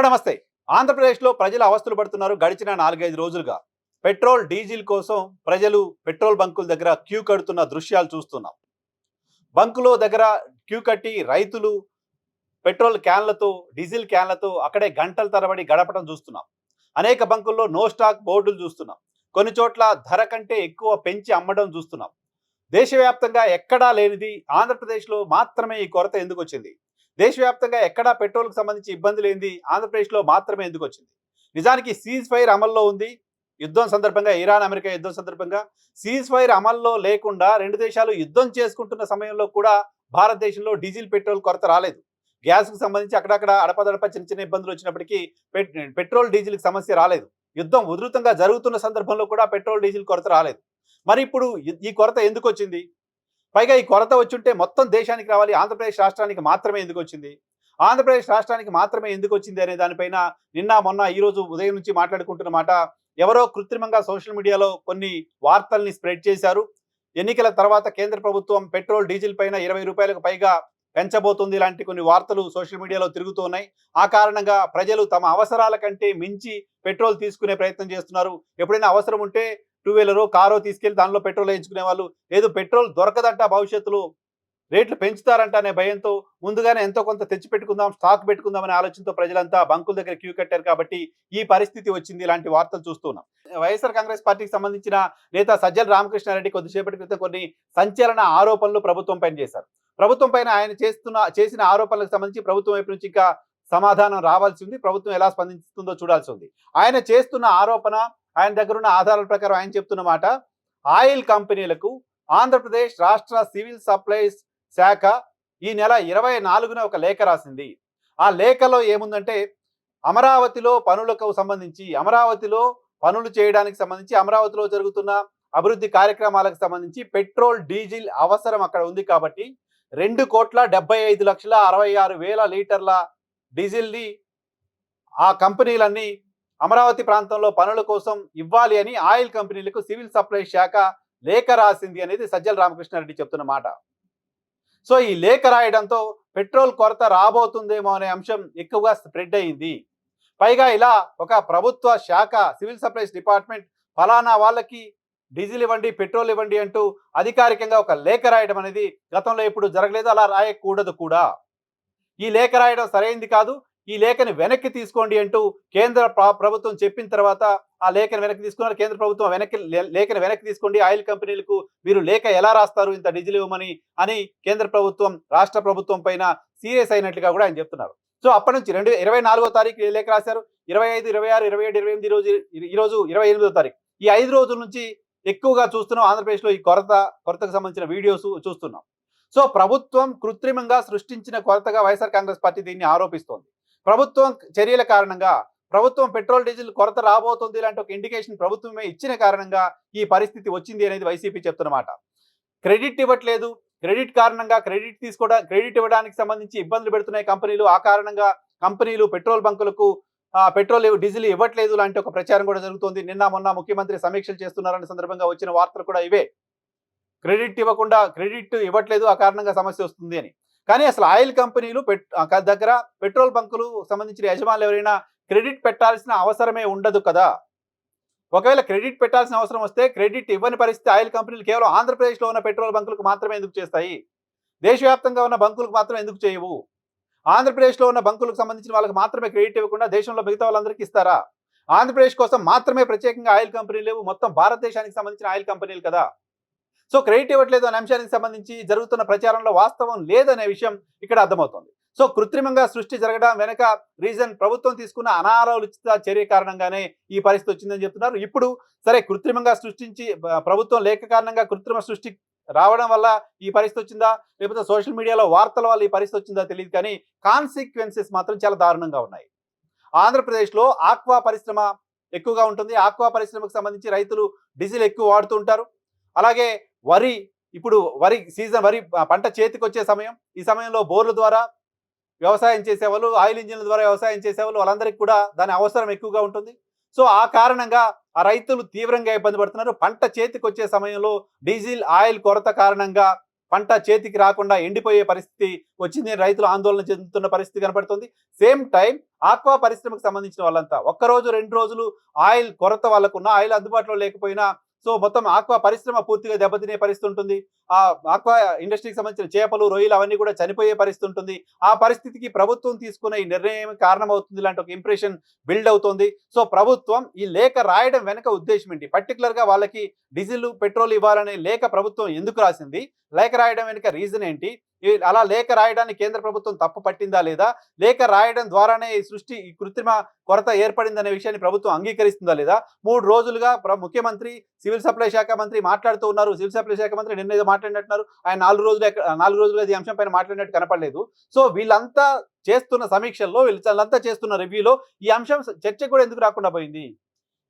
నమస్తే. ఆంధ్రప్రదేశ్‌లో ప్రజలు అవస్థలు పడుతున్నారు గడిచిన 4, 5 రోజులుగా. పెట్రోల్, డీజిల్ కోసం ప్రజలు పెట్రోల్ బంకుల దగ్గర క్యూ కడుతున్న దృశ్యాలు చూస్తున్నాం. బంకులో దగ్గర క్యూ కట్టి రైతులు పెట్రోల్ క్యాన్లతో, డీజిల్ క్యాన్లతో అక్కడే గంటల తరబడి గడపడం చూస్తున్నాం. అనేక బంకుల్లో నో స్టాక్ బోర్డులు చూస్తున్నాం. కొన్ని చోట్ల ధర కంటే ఎక్కువ పెంచి అమ్మడం చూస్తున్నాం. దేశవ్యాప్తంగా ఎక్కడా లేనిది ఆంధ్రప్రదేశ్‌లో మాత్రమే ఈ కొరత ఎందుకొచ్చింది? దేశవ్యాప్తంగా ఎక్కడా పెట్రోల్‌కి సంబంధించి ఇబ్బంది లేనిది ఆంధ్రప్రదేశ్‌లో మాత్రమే ఎందుకొచ్చింది? నిజానికి సీజ్ ఫైర్ అమల్లో ఉంది. యుద్ధం సందర్భంగా ఇరాన్, అమెరికా యుద్ధం సందర్భంగా సీజ్ ఫైర్ అమల్లో లేకుండా 2 దేశాలు యుద్ధం చేసుకుంటున్న సమయంలో కూడా భారతదేశంలో డీజిల్, పెట్రోల్ కొరత రాలేదు. గ్యాస్‌కి సంబంధించి అక్కడక్కడ అడపాదడపా చిన్న చిన్న ఇబ్బందులు వచ్చినప్పటికీ పెట్రోల్, డీజిల్‌కి సమస్య రాలేదు. యుద్ధం ఉధృతంగా జరుగుతున్న సందర్భంలో కూడా పెట్రోల్, డీజిల్ కొరత రాలేదు. మరి ఇప్పుడు ఈ కొరత ఎందుకొచ్చింది? పైగా ఈ కొరత వచ్చుంటే మొత్తం దేశానికి రావాలి, ఆంధ్రప్రదేశ్ రాష్ట్రానికి మాత్రమే ఎందుకొచ్చింది? ఆంధ్రప్రదేశ్ రాష్ట్రానికి మాత్రమే ఎందుకొచ్చింది అనే దానిపైన నిన్న, మొన్న, ఈరోజు ఉదయం నుంచి మాట్లాడుకుంటున్న మాట, ఎవరో కృత్రిమంగా సోషల్ మీడియాలో కొన్ని వార్తల్ని స్ప్రెడ్ చేశారు. ఎన్నికల తర్వాత కేంద్ర ప్రభుత్వం పెట్రోల్, డీజిల్ పైన ₹20 పైగా పెంచబోతుంది ఇలాంటి కొన్ని వార్తలు సోషల్ మీడియాలో తిరుగుతూ ఉన్నాయి. ఆ కారణంగా ప్రజలు తమ అవసరాల కంటే మించి పెట్రోల్ తీసుకునే ప్రయత్నం చేస్తున్నారు. ఎప్పుడైనా అవసరం ఉంటే టూ వీలరో, కారో తీసుకెళ్లి దానిలో పెట్రోల్ వేయించుకునే వాళ్ళు, లేదు పెట్రోల్ దొరకదంట, భవిష్యత్తులో రేట్లు పెంచుతారంట అనే భయంతో ముందుగానే ఎంతో కొంత తెచ్చి పెట్టుకుందాం, స్టాక్ పెట్టుకుందాం అనే ఆలోచనతో ప్రజలంతా బంకుల దగ్గర క్యూ కట్టారు కాబట్టి ఈ పరిస్థితి వచ్చింది. ఇలాంటి వార్తలు చూస్తున్నాం. వైఎస్ఆర్ కాంగ్రెస్ పార్టీకి సంబంధించిన నేత సజ్జల రామకృష్ణారెడ్డి కొద్దిసేపటి క్రితం కొన్ని సంచలన ఆరోపణలు ప్రభుత్వం పైన చేశారు. ప్రభుత్వం పైన ఆయన చేసిన ఆరోపణలకు సంబంధించి ప్రభుత్వం వైపు నుంచి ఇంకా సమాధానం రావాల్సి ఉంది. ప్రభుత్వం ఎలా స్పందిస్తుందో చూడాల్సి ఉంది. ఆయన చేస్తున్న ఆరోపణ, ఆయన దగ్గర ఉన్న ఆధారాల ప్రకారం ఆయన చెప్తున్న మాట, ఆయిల్ కంపెనీలకు ఆంధ్రప్రదేశ్ రాష్ట్ర సివిల్ సప్లైస్ శాఖ ఈ నెల 24న ఒక లేఖ రాసింది. ఆ లేఖలో ఏముందంటే, అమరావతిలో పనులకు సంబంధించి, అమరావతిలో పనులు చేయడానికి సంబంధించి, అమరావతిలో జరుగుతున్న అభివృద్ధి కార్యక్రమాలకు సంబంధించి పెట్రోల్, డీజిల్ అవసరం అక్కడ ఉంది కాబట్టి 2,75,66,000 లీటర్ల డీజిల్ని ఆ కంపెనీలన్నీ అమరావతి ప్రాంతంలో పనుల కోసం ఇవ్వాలి అని ఆయిల్ కంపెనీలకు సివిల్ సప్లై శాఖ లేఖ రాసింది అనేది సజ్జల రామకృష్ణారెడ్డి చెప్తున్న మాట. సో ఈ లేఖ రాయడంతో పెట్రోల్ కొరత రాబోతుందేమో అనే అంశం ఎక్కువగా స్ప్రెడ్ అయింది. పైగా ఇలా ఒక ప్రభుత్వ శాఖ, సివిల్ సప్లైస్ డిపార్ట్మెంట్ ఫలానా వాళ్ళకి డీజిల్ ఇవ్వండి, పెట్రోల్ ఇవ్వండి అంటూ అధికారికంగా ఒక లేఖ రాయడం అనేది గతంలో ఎప్పుడు జరగలేదు, అలా రాయకూడదు కూడా. ఈ లేఖ రాయడం సరైంది కాదు. ఈ లేఖని వెనక్కి తీసుకోండి అంటూ కేంద్ర ప్రభుత్వం చెప్పిన తర్వాత ఆ లేఖను వెనక్కి తీసుకున్నారు. కేంద్ర ప్రభుత్వం లేఖను వెనక్కి తీసుకోండి, ఆయిల్ కంపెనీలకు మీరు లేఖ ఎలా రాస్తారు ఇంత డీజిల్ ఇవ్వమని అని కేంద్ర ప్రభుత్వం, రాష్ట్ర ప్రభుత్వం పైన సీరియస్ అయినట్లుగా కూడా ఆయన చెప్తున్నారు. సో అప్పటి నుంచి 24వ తారీఖు లేఖ రాశారు. 25, 26, 27, 28 ఈరోజు 28వ తారీఖు. ఈ 5 రోజుల నుంచి ఎక్కువగా చూస్తున్నాం ఆంధ్రప్రదేశ్లో ఈ కొరతకు సంబంధించిన వీడియోస్ చూస్తున్నాం. సో ప్రభుత్వం కృత్రిమంగా సృష్టించిన కొరతగా వైఎస్ఆర్ కాంగ్రెస్ పార్టీ దీన్ని ఆరోపిస్తోంది. ప్రభుత్వం చర్యల కారణంగా, ప్రభుత్వం పెట్రోల్, డీజిల్ కొరత రాబోతుంది ఇలాంటి ఒక ఇండికేషన్ ప్రభుత్వమే ఇచ్చిన కారణంగా ఈ పరిస్థితి వచ్చింది అనేది వైసీపీ చెప్తున్నమాట. క్రెడిట్ ఇవ్వట్లేదు, క్రెడిట్ కారణంగా క్రెడిట్ ఇవ్వడానికి సంబంధించి ఇబ్బందులు పెడుతున్నాయి కంపెనీలు. ఆ కారణంగా కంపెనీలు పెట్రోల్ బంకులకు పెట్రోల్, డీజిల్ ఇవ్వట్లేదు లాంటి ఒక ప్రచారం కూడా జరుగుతోంది. నిన్న, మొన్న ముఖ్యమంత్రి సమీక్షలు చేస్తున్నారనే సందర్భంగా వచ్చిన వార్తలు కూడా ఇవే. క్రెడిట్ ఇవ్వట్లేదు, ఆ కారణంగా సమస్య వస్తుంది అని. కానీ అసలు ఆయిల్ కంపెనీలు దగ్గర పెట్రోల్ బంకులు సంబంధించిన యజమానులు ఎవరైనా క్రెడిట్ పెట్టాల్సిన అవసరమే ఉండదు కదా. ఒకవేళ క్రెడిట్ పెట్టాల్సిన అవసరం వస్తే క్రెడిట్ ఇవ్వని పరిస్థితి ఆయిల్ కంపెనీలు కేవలం ఆంధ్రప్రదేశ్లో ఉన్న పెట్రోల్ బంకులకు మాత్రమే ఎందుకు చేస్తాయి? దేశవ్యాప్తంగా ఉన్న బంకులకు మాత్రం ఎందుకు చేయవు? ఆంధ్రప్రదేశ్లో ఉన్న బంకులకు సంబంధించిన వాళ్ళకి మాత్రమే క్రెడిట్ ఇవ్వకుండా దేశంలో మిగతా వాళ్ళందరికీ ఇస్తారా? ఆంధ్రప్రదేశ్ కోసం మాత్రమే ప్రత్యేకంగా ఆయిల్ కంపెనీలు లేవు, మొత్తం భారతదేశానికి సంబంధించిన ఆయిల్ కంపెనీలు కదా. సో క్రెడిట్ ఇవ్వట్లేదు అనే అంశానికి సంబంధించి జరుగుతున్న ప్రచారంలో వాస్తవం లేదనే విషయం ఇక్కడ అర్థమవుతుంది. సో కృత్రిమంగా సృష్టి జరగడం వెనక రీజన్ ప్రభుత్వం తీసుకున్న అనాలోచిత చర్య కారణంగానే ఈ పరిస్థితి వచ్చిందని చెప్తున్నారు. ఇప్పుడు సరే, కృత్రిమంగా సృష్టించి ప్రభుత్వం లేఖ కారణంగా కృత్రిమ సృష్టి రావడం వల్ల ఈ పరిస్థితి వచ్చిందా, లేకపోతే సోషల్ మీడియాలో వార్తల వల్ల ఈ పరిస్థితి వచ్చిందా తెలియదు, కానీ కాన్సిక్వెన్సెస్ మాత్రం చాలా దారుణంగా ఉన్నాయి. ఆంధ్రప్రదేశ్లో ఆక్వా పరిశ్రమ ఎక్కువగా ఉంటుంది. ఆక్వా పరిశ్రమకు సంబంధించి రైతులు డీజిల్ ఎక్కువ వాడుతూ ఉంటారు. అలాగే ఇప్పుడు వరి సీజన్, వరి పంట చేతికి వచ్చే సమయం, ఈ సమయంలో బోర్ల ద్వారా వ్యవసాయం చేసేవాళ్ళు, ఆయిల్ ఇంజిన్ల ద్వారా వ్యవసాయం చేసేవాళ్ళు, వాళ్ళందరికీ కూడా దాని అవసరం ఎక్కువగా ఉంటుంది. సో ఆ కారణంగా ఆ రైతులు తీవ్రంగా ఇబ్బంది పడుతున్నారు. పంట చేతికి వచ్చే సమయంలో డీజిల్, ఆయిల్ కొరత కారణంగా పంట చేతికి రాకుండా ఎండిపోయే పరిస్థితి వచ్చింది. రైతులు ఆందోళన చెందుతున్న పరిస్థితి కనపడుతుంది. సేమ్ టైం ఆక్వా పరిశ్రమకు సంబంధించిన వాళ్ళంతా ఒక్కరోజు 2 రోజులు ఆయిల్ కొరత వాళ్ళకున్న, ఆయిల్ అందుబాటులో లేకపోయినా సో మొత్తం ఆక్వా పరిశ్రమ పూర్తిగా దెబ్బతినే పరిస్థితి ఉంటుంది. ఆ ఆక్వా ఇండస్ట్రీకి సంబంధించిన చేపలు, రొయ్యలు అవన్నీ కూడా చనిపోయే పరిస్థితి ఉంటుంది. ఆ పరిస్థితికి ప్రభుత్వం తీసుకున్న ఈ నిర్ణయం కారణమవుతుంది లాంటి ఒక ఇంప్రెషన్ బిల్డ్ అవుతుంది. సో ప్రభుత్వం ఈ లేఖ రాయడం వెనక ఉద్దేశం ఏంటి? పర్టికులర్‌గా వాళ్ళకి డీజిల్, పెట్రోల్ ఇవ్వాలనే లేఖ ప్రభుత్వం ఎందుకు రాసింది? లేఖ రాయడం వెనుక రీజన్ ఏంటి? అలా లేఖ రాయడానికి కేంద్ర ప్రభుత్వం తప్పు పట్టిందా లేదా? లేఖ రాయడం ద్వారానే ఈ కృత్రిమ కొరత ఏర్పడిందనే విషయాన్ని ప్రభుత్వం అంగీకరిస్తుందా లేదా? 3 రోజులుగా ముఖ్యమంత్రి, సివిల్ సప్లై శాఖ మంత్రి మాట్లాడుతూ ఉన్నారు. సివిల్ సప్లై శాఖ మంత్రి నిన్న ఏదో మాట్లాడినట్టున్నారు. ఆయన 4 రోజులుగా ఈ అంశం పైన మాట్లాడినట్టు కనపడలేదు. సో వీళ్ళంతా చేస్తున్న సమీక్షల్లో, వీళ్ళంతా చేస్తున్న రివ్యూలో ఈ అంశం చర్చకు కూడా ఎందుకు రాకుండా పోయింది?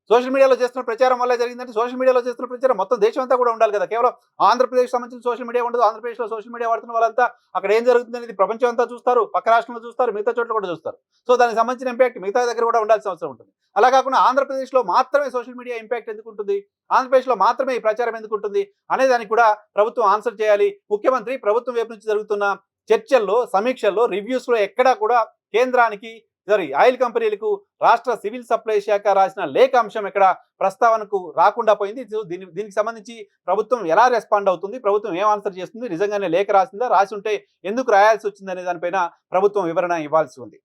సోషల్ మీడియాలో చేస్తున్న ప్రచారం వల్ల జరిగిందంటే, సోషల్ మీడియాలో చేస్తున్న ప్రచారం మొత్తం దేశం అంతా కూడా ఉండాలి కదా. కేవలం ఆంధ్రప్రదేశ్‌కి సంబంధించిన సోషల్ మీడియా ఉండదు. ఆంధ్రప్రదేశ్‌లో సోషల్ మీడియా వాడుతున్న వాళ్ళంతా అక్కడ ఏం జరుగుతుందనేది ప్రపంచం అంతా చూస్తారు. పక్క రాష్ట్రంలో చూస్తారు. మిగతా చోట్ల కూడా చూస్తారు. సో దానికి సంబంధించిన ఇంపాక్ట్ మిగతా దగ్గర కూడా ఉండాల్సిన అవసరం ఉంటుంది. అలా కాకుండా ఆంధ్రప్రదేశ్‌లో మాత్రమే సోషల్ మీడియా ఇంపాక్ట్ ఎందుకు ఉంటుంది? ఆంధ్రప్రదేశ్‌లో మాత్రమే ఈ ప్రచారం ఎందుకు ఉంటుంది? అనే దానికి కూడా ప్రభుత్వం ఆన్సర్ చేయాలి. ముఖ్యమంత్రి ప్రభుత్వం వైపు నుంచి జరుగుతున్న చర్చల్లో, సమీక్షల్లో, రివ్యూస్‌లో ఎక్కడా కూడా కేంద్రానికి ఆయిల్ కంపెనీలకు రాష్ట్ర సివిల్ సప్లై శాఖ రాసిన లేఖ అంశం ఎక్కడ ప్రస్తావనకు రాకుండా పోయింది. దీనికి సంబంధించి ప్రభుత్వం ఎలా రెస్పాండ్ అవుతుంది? ప్రభుత్వం ఏం ఆన్సర్ చేస్తుంది? నిజంగానే లేఖ రాసిందా? రాసి ఉంటే ఎందుకు రాయాల్సి వచ్చిందనే దానిపైన ప్రభుత్వం వివరణ ఇవ్వాల్సి ఉంది.